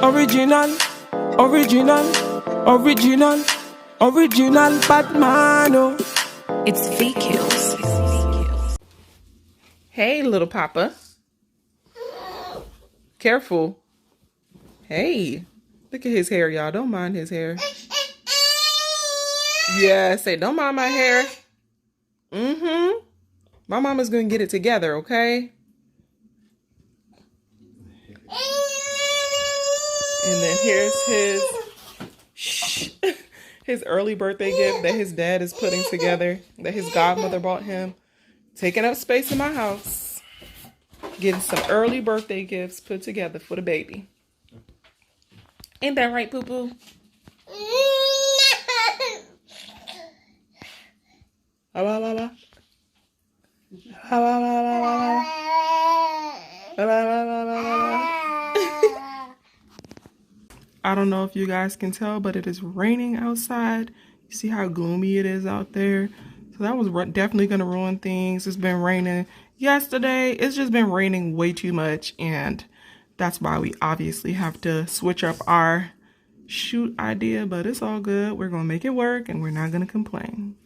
Original, original, original, original Batman. Oh. It's V-Kills. Hey, little papa. Careful. Hey, look at his hair, y'all. Don't mind his hair. Yeah, say don't mind my hair. My mama's gonna get it together, okay? And then here's his early birthday gift that his dad is putting together, that his godmother bought him. Taking up space in my house. Getting some early birthday gifts put together for the baby. Ain't that right, Poo-Poo? I don't know if you guys can tell, but it is raining outside. You see how gloomy it is out there? So that was definitely going to ruin things. It's been raining yesterday. It's just been raining way too much, and that's why we obviously have to switch up our shoot idea, but it's all good. We're going to make it work, and we're not going to complain.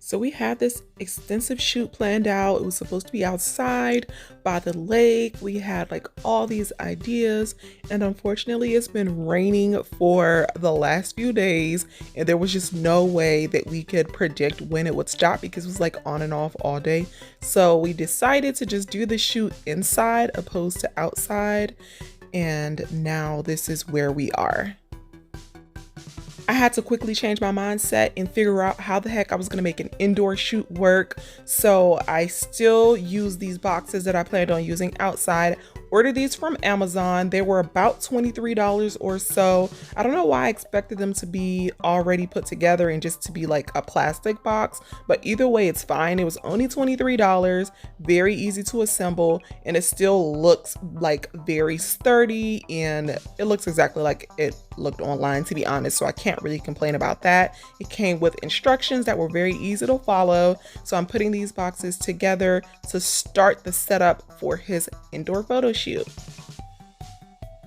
So we had this extensive shoot planned out. It was supposed to be outside by the lake. We had like all these ideas, and unfortunately it's been raining for the last few days, and there was just no way that we could predict when it would stop because it was like on and off all day. So we decided to just do the shoot inside opposed to outside, and now this is where we are. I had to quickly change my mindset and figure out how the heck I was going to make an indoor shoot work. So I still use these boxes that I planned on using outside. Ordered these from Amazon. They were about $23 or so. I don't know why I expected them to be already put together and just to be like a plastic box, but either way, it's fine. It was only $23, very easy to assemble, and it still looks like very sturdy, and it looks exactly like it looked online, to be honest, so I can't really complain about that. It came with instructions that were very easy to follow, so I'm putting these boxes together to start the setup for his indoor photo shoot.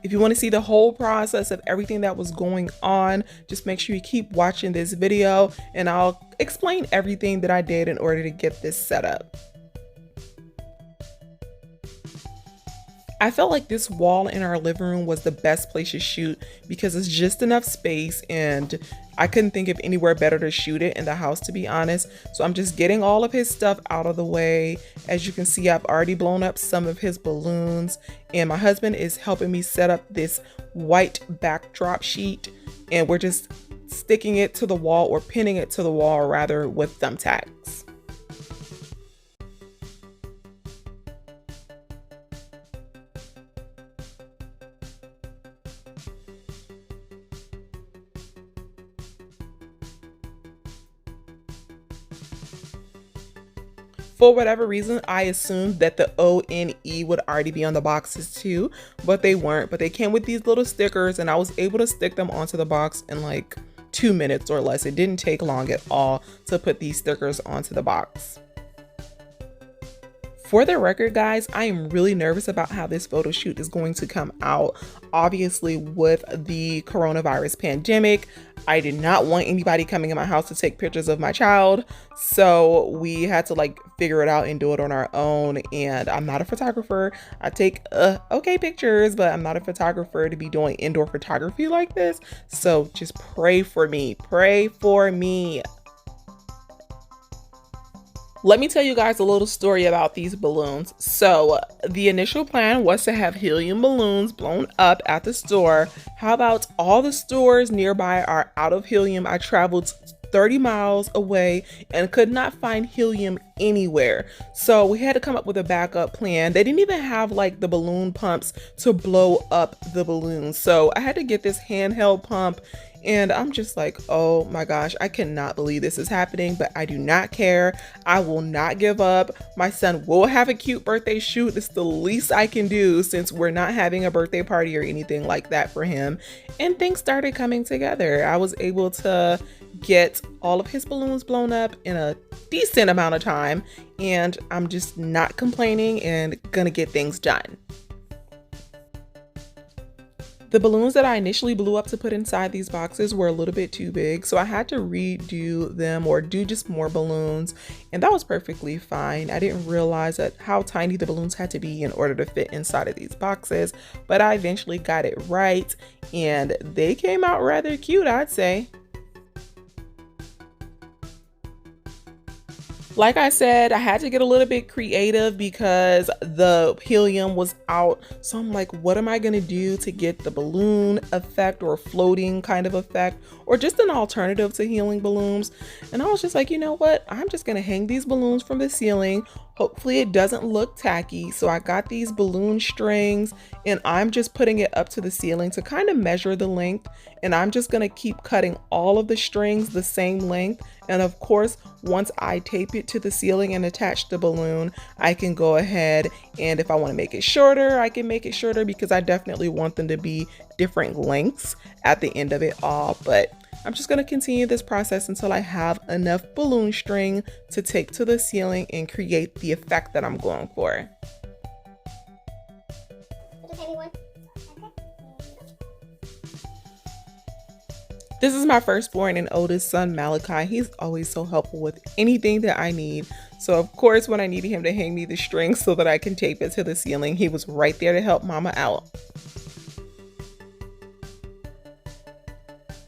If you want to see the whole process of everything that was going on, just make sure you keep watching this video, and I'll explain everything that I did in order to get this set up. I felt like this wall in our living room was the best place to shoot because it's just enough space, and I couldn't think of anywhere better to shoot it in the house, to be honest. So I'm just getting all of his stuff out of the way. As you can see, I've already blown up some of his balloons, and my husband is helping me set up this white backdrop sheet, and we're just sticking it to the wall, or pinning it to the wall rather, with thumbtacks. For whatever reason, I assumed that the O and E would already be on the boxes too, but they weren't. But they came with these little stickers, and I was able to stick them onto the box in like 2 minutes or less. It didn't take long at all to put these stickers onto the box. For the record, guys, I am really nervous about how this photo shoot is going to come out. Obviously, with the coronavirus pandemic, I did not want anybody coming in my house to take pictures of my child. So we had to like figure it out and do it on our own. And I'm not a photographer. I take okay pictures, but I'm not a photographer to be doing indoor photography like this. So just pray for me. Pray for me. Let me tell you guys a little story about these balloons. So the initial plan was to have helium balloons blown up at the store. How about all the stores nearby are out of helium? I traveled 30 miles away and could not find helium anywhere. So we had to come up with a backup plan. They didn't even have like the balloon pumps to blow up the balloons. So I had to get this handheld pump, and I'm just like, oh my gosh, I cannot believe this is happening, but I do not care. I will not give up. My son will have a cute birthday shoot. It's the least I can do since we're not having a birthday party or anything like that for him. And things started coming together. I was able to get all of his balloons blown up in a decent amount of time, and I'm just not complaining and gonna get things done. The balloons that I initially blew up to put inside these boxes were a little bit too big, so I had to redo them or do just more balloons, and that was perfectly fine. I didn't realize that how tiny the balloons had to be in order to fit inside of these boxes, but I eventually got it right, and they came out rather cute, I'd say. Like I said, I had to get a little bit creative because the helium was out. So I'm like, what am I going to do to get the balloon effect or floating kind of effect or just an alternative to helium balloons? And I was just like, you know what? I'm just going to hang these balloons from the ceiling. Hopefully it doesn't look tacky. So I got these balloon strings and I'm just putting it up to the ceiling to kind of measure the length. And I'm just going to keep cutting all of the strings the same length. And of course, once I tape it to the ceiling and attach the balloon, I can go ahead and if I want to make it shorter, I can make it shorter because I definitely want them to be different lengths at the end of it all. But I'm just going to continue this process until I have enough balloon string to tape to the ceiling and create the effect that I'm going for. This is my firstborn and oldest son, Malachi. He's always so helpful with anything that I need. So of course, when I needed him to hang me the string so that I can tape it to the ceiling, he was right there to help mama out.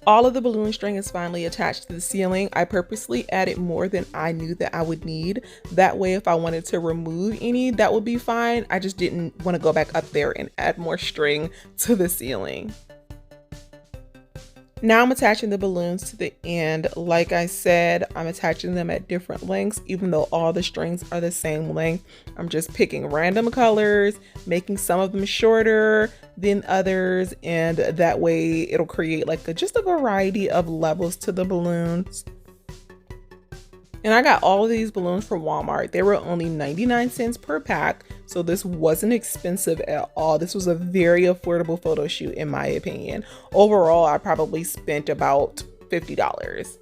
All of the balloon string is finally attached to the ceiling. I purposely added more than I knew that I would need. That way, if I wanted to remove any, that would be fine. I just didn't want to go back up there and add more string to the ceiling. Now I'm attaching the balloons to the end. Like I said, I'm attaching them at different lengths, even though all the strings are the same length. I'm just picking random colors, making some of them shorter than others, and that way it'll create like just a variety of levels to the balloons. And I got all of these balloons from Walmart. They were only 99 cents per pack, so this wasn't expensive at all. This was a very affordable photo shoot in my opinion. Overall, I probably spent about $50.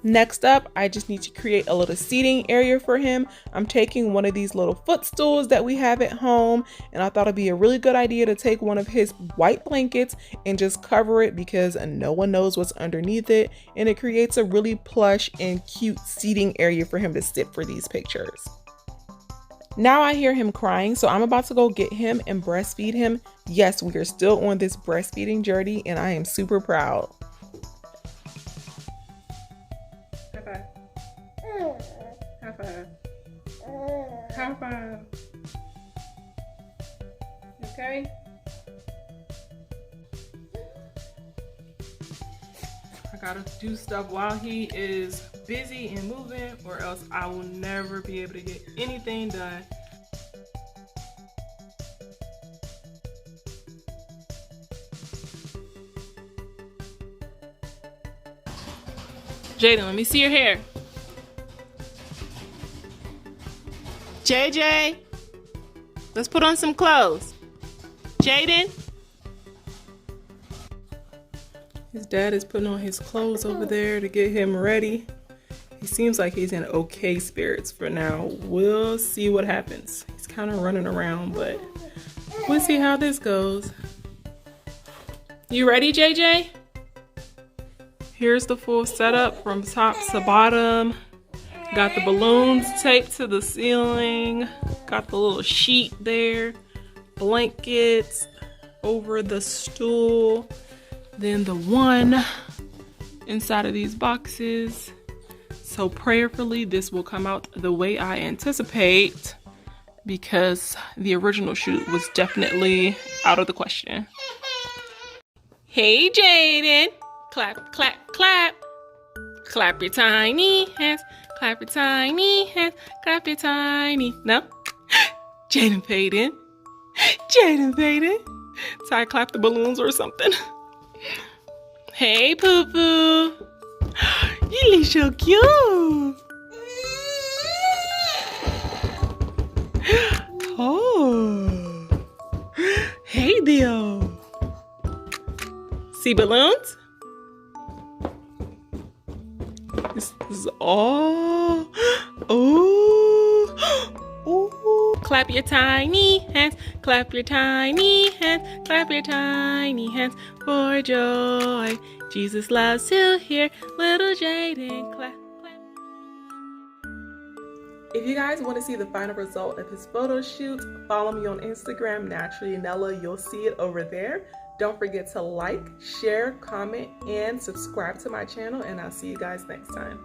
Next up, I just need to create a little seating area for him. I'm taking one of these little footstools that we have at home, and I thought it'd be a really good idea to take one of his white blankets and just cover it because no one knows what's underneath it, and it creates a really plush and cute seating area for him to sit for these pictures. Now I hear him crying, so I'm about to go get him and breastfeed him. Yes, we are still on this breastfeeding journey, and I am super proud. High five. High five. Okay? I gotta do stuff while he is busy and moving, or else I will never be able to get anything done. Jaden, let me see your hair. JJ, let's put on some clothes. Jaden. His dad is putting on his clothes over there to get him ready. He seems like he's in okay spirits for now. We'll see what happens. He's kind of running around, but we'll see how this goes. You ready, JJ? Here's the full setup from top to bottom. Got the balloons taped to the ceiling. Got the little sheet there. Blankets over the stool. Then the one inside of these boxes. So prayerfully, this will come out the way I anticipate because the original shoot was definitely out of the question. Hey, Jaden. Clap, clap, clap. Clap your tiny hands. Clap your tiny hands. Clap your tiny. No? Jaden Payton. Jaden Payton. So I clap the balloons or something. Hey, Poo Poo. You look so cute. Oh. Hey, Dio. See balloons? This is all. Oh. Oh, Clap your tiny hands, clap your tiny hands, clap your tiny hands for joy. Jesus loves to hear little Jaden clap. If you guys want to see the final result of his photo shoot, follow me on Instagram, Naturally Nella. You'll see it over there. Don't forget to like, share, comment, and subscribe to my channel, and I'll see you guys next time.